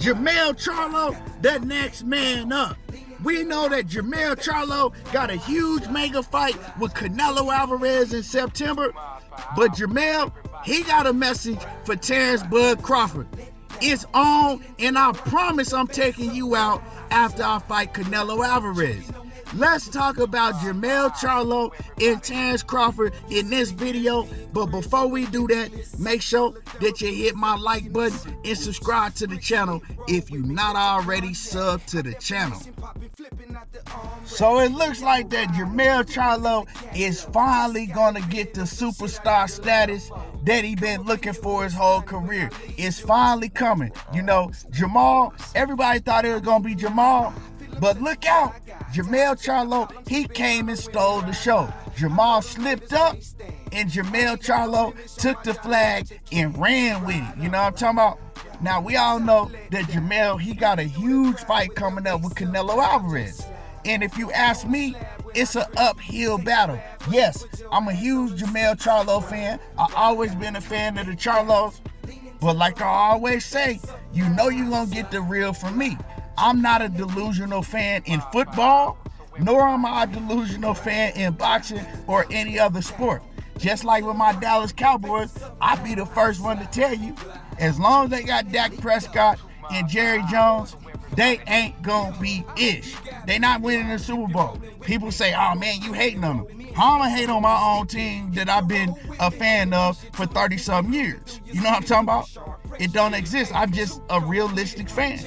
Jermell Charlo, the next man up. We know that Jermell Charlo got a huge mega fight with Canelo Alverez in September, but Jermell, he got a message for Terence Crawford. It's on, and I promise I'm taking you out after I fight Canelo Alverez. Let's talk about Jermell Charlo and Terence Crawford in this video. But before we do that, make sure that you hit my like button and subscribe to the channel if you're not already subbed to the channel. So it looks like that Jermell Charlo is finally going to get the superstar status that he been looking for his whole career. It's finally coming. You know, Jermell, everybody thought it was going to be Jermell. But look out, Jermell Charlo, he came and stole the show. Jermell slipped up, and Jermell Charlo took the flag and ran with it. You know what I'm talking about? Now, we all know that Jermell, he got a huge fight coming up with Canelo Alverez. And if you ask me, it's an uphill battle. Yes, I'm a huge Jermell Charlo fan. I've always been a fan of the Charlos. But like I always say, you know you're going to get the real from me. I'm not a delusional fan in football, nor am I a delusional fan in boxing or any other sport. Just like with my Dallas Cowboys, I'll be the first one to tell you, as long as they got Dak Prescott and Jerry Jones, they ain't gonna be ish. They not winning the Super Bowl. People say, oh man, you hating on them. How am I hate on my own team that I've been a fan of for 30-something years? You know what I'm talking about? It don't exist. I'm just a realistic fan.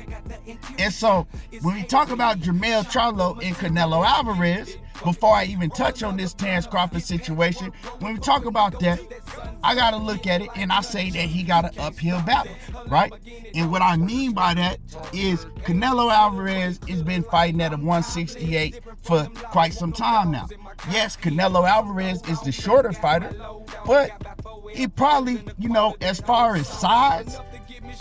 And so when we talk about Jermell Charlo and Canelo Alverez, before I even touch on this Terence Crawford situation, when we talk about that, I got to look at it and I say that he got an uphill battle, right? And what I mean by that is Canelo Alverez has been fighting at a 168 for quite some time now. Yes, Canelo Alverez is the shorter fighter, but he probably, you know, as far as size,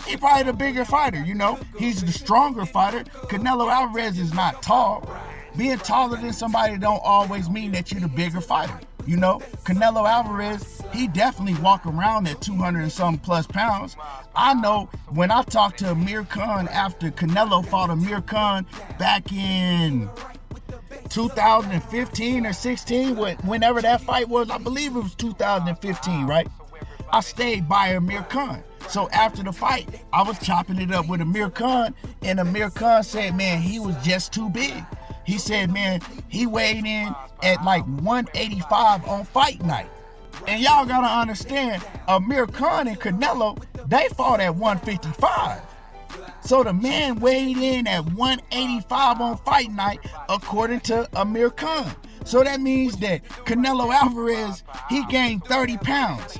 he probably the bigger fighter, you know. He's the stronger fighter. Canelo Alvarez is not tall. Being taller than somebody don't always mean that you're the bigger fighter, you know. Canelo Alvarez, he definitely walk around at 200 and something plus pounds. I know when I talked to Amir Khan after Canelo fought Amir Khan back in 2015 or 16, whenever that fight was, I believe it was 2015, right? I stayed by Amir Khan. So after the fight, I was chopping it up with Amir Khan, and Amir Khan said, man, he was just too big. He said, man, he weighed in at like 185 on fight night. And y'all gotta understand, Amir Khan and Canelo, they fought at 155. So the man weighed in at 185 on fight night, according to Amir Khan. So that means that Canelo Alverez, he gained 30 pounds.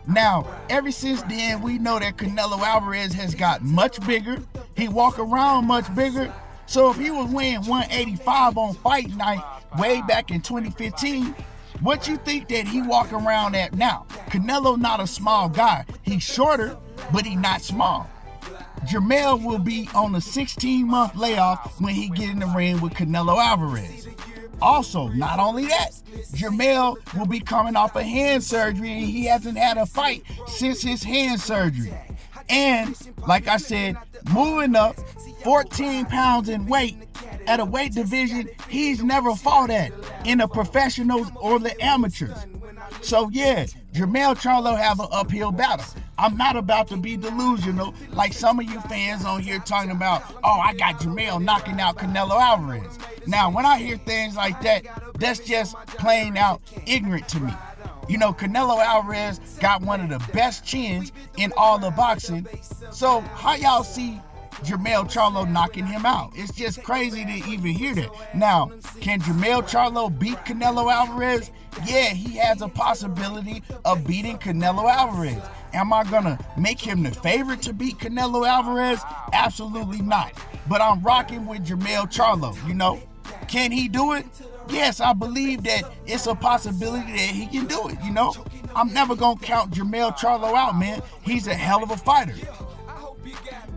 Now, ever since then, we know that Canelo Alverez has got much bigger. He walk around much bigger. So if he was weighing 185 on fight night way back in 2015, what you think that he walk around at now? Canelo not a small guy. He's shorter, but he not small. Jermell will be on a 16-month layoff when he get in the ring with Canelo Alverez. Also, not only that, Jermell will be coming off a hand surgery, and he hasn't had a fight since his hand surgery. And, like I said, moving up 14 pounds in weight at a weight division he's never fought at in the professionals or the amateurs. So yeah, Jermell Charlo have an uphill battle. I'm not about to be delusional like some of you fans on here talking about, oh, I got Jermell knocking out Canelo Alvarez. Now, when I hear things like that, that's just plain out ignorant to me. You know, Canelo Alvarez got one of the best chins in all the boxing. So how y'all see Jermell Charlo knocking him out? It's just crazy to even hear that. Now, can Jermell Charlo beat Canelo Alvarez? Yeah, he has a possibility of beating Canelo Alvarez. Am I gonna make him the favorite to beat Canelo Alvarez? Absolutely not. But I'm rocking with Jermell Charlo, you know. Can he do it? Yes, I believe that it's a possibility that he can do it, you know. I'm never gonna count Jermell Charlo out, man. He's a hell of a fighter.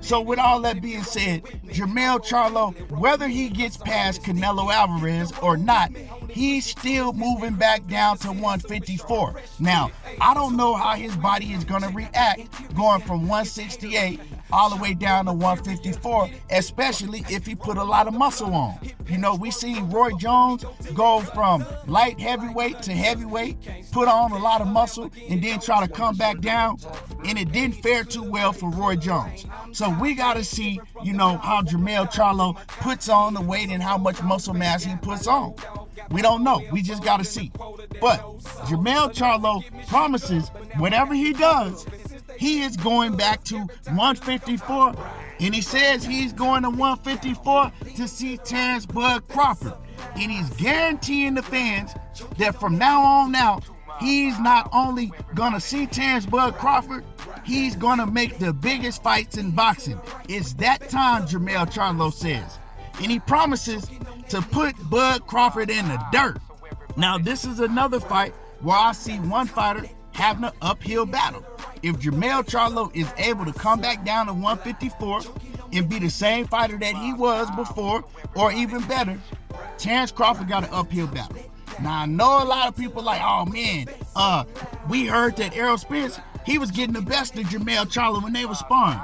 So with all that being said, Jermell Charlo, whether he gets past Canelo Alvarez or not, he's still moving back down to 154. Now, I don't know how his body is going to react going from 168 all the way down to 154, especially if he put a lot of muscle on. You know, we seen Roy Jones go from light heavyweight to heavyweight, put on a lot of muscle, and then try to come back down, and it didn't fare too well for Roy Jones. So we got to see, you know, how Jermell Charlo puts on the weight and how much muscle mass he puts on. We don't know. We just got to see. But Jermell Charlo promises whatever he does, he is going back to 154, and he says he's going to 154 to see Terence Bud Crawford. And he's guaranteeing the fans that from now on out, he's not only going to see Terence Bud Crawford, he's going to make the biggest fights in boxing. It's that time, Jermell Charlo says. And he promises to put Bud Crawford in the dirt. Now, this is another fight where I see one fighter having an uphill battle. If Jermell Charlo is able to come back down to 154 and be the same fighter that he was before, or even better, Terence Crawford got an uphill battle. Now, I know a lot of people like, oh man, we heard that Errol Spence, he was getting the best of Jermell Charlo when they were sparring.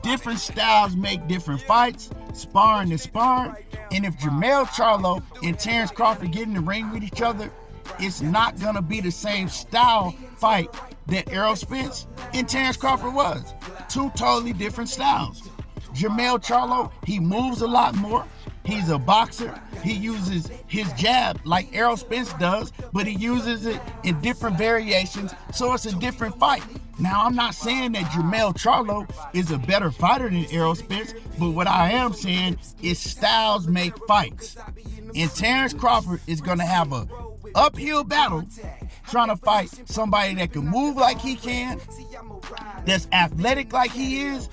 Different styles make different fights. Sparring is sparring. And if Jermell Charlo and Terence Crawford get in the ring with each other, it's not going to be the same style fight that Errol Spence and Terence Crawford was. Two totally different styles. Jermell Charlo, he moves a lot more. He's a boxer. He uses his jab like Errol Spence does, but he uses it in different variations, so it's a different fight. Now, I'm not saying that Jermell Charlo is a better fighter than Errol Spence, but what I am saying is styles make fights. And Terence Crawford is going to have a uphill battle trying to fight somebody that can move like he can, that's athletic like he is,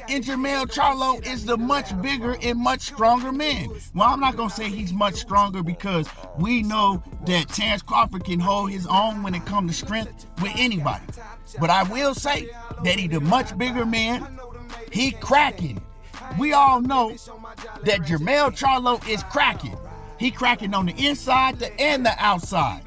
and Jermell Charlo is the much bigger and much stronger man. Well, I'm not going to say he's much stronger because we know that Terence Crawford can hold his own when it comes to strength with anybody. But I will say that he's a much bigger man. He cracking. We all know that Jermell Charlo is cracking. He cracking on the inside and the outside.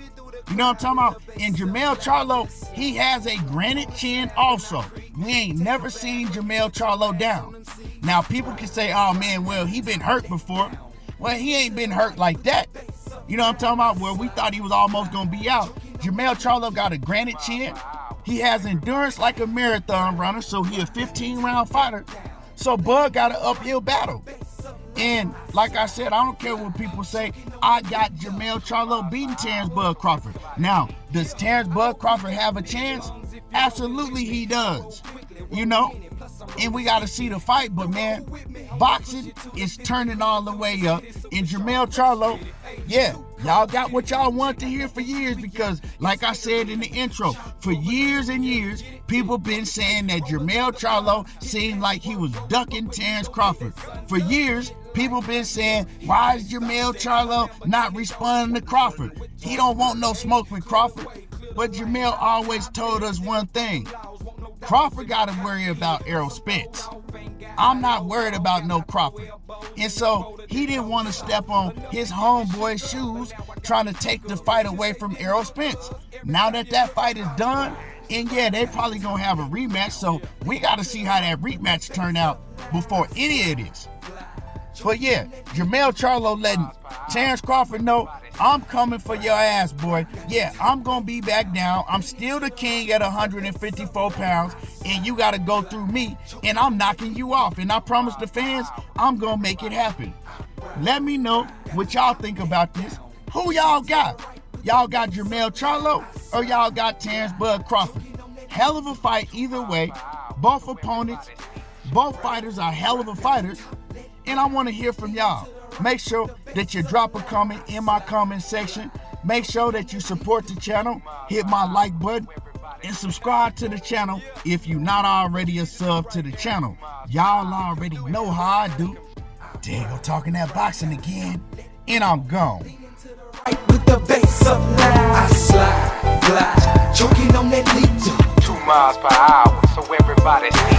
You know what I'm talking about? And Jermell Charlo, he has a granite chin also. We ain't never seen Jermell Charlo down. Now, people can say, oh man, well, he been hurt before. Well, he ain't been hurt like that. You know what I'm talking about? Well, we thought he was almost going to be out. Jermell Charlo got a granite chin. He has endurance like a marathon runner, so he a 15-round fighter. So Bud got an uphill battle. And like I said, I don't care what people say. I got Jermell Charlo beating Terence Bud Crawford. Now, does Terence Bud Crawford have a chance? Absolutely he does. You know? And we got to see the fight. But man, boxing is turning all the way up. And Jermell Charlo, yeah, y'all got what y'all want to hear for years, because like I said in the intro, for years and years, people been saying that Jermell Charlo seemed like he was ducking Terence Crawford. For years, people been saying, why is Jermell Charlo not responding to Crawford? He don't want no smoke with Crawford. But Jermell always told us one thing. Crawford got to worry about Errol Spence. I'm not worried about no Crawford. And so he didn't want to step on his homeboy's shoes trying to take the fight away from Errol Spence. Now that that fight is done, and yeah, they probably going to have a rematch, so we got to see how that rematch turn out before any of this. But yeah, Jermell Charlo letting Terence Crawford know, I'm coming for your ass, boy. Yeah, I'm going to be back down. I'm still the king at 154 pounds, and you got to go through me, and I'm knocking you off. And I promise the fans, I'm going to make it happen. Let me know what y'all think about this. Who y'all got? Y'all got Jermell Charlo or y'all got Terence Bud Crawford? Hell of a fight either way. Both opponents, both fighters are hell of a fighters. And I want to hear from y'all. Make sure that you drop a comment in my comment section. Make sure that you support the channel. Hit my like button and subscribe to the channel if you're not already a sub to the channel. Y'all already know how I do. Diego talking that boxing again, and I'm gone. With the bass up now, I slide, glide, choking on that lead. 2 miles per hour, so everybody see.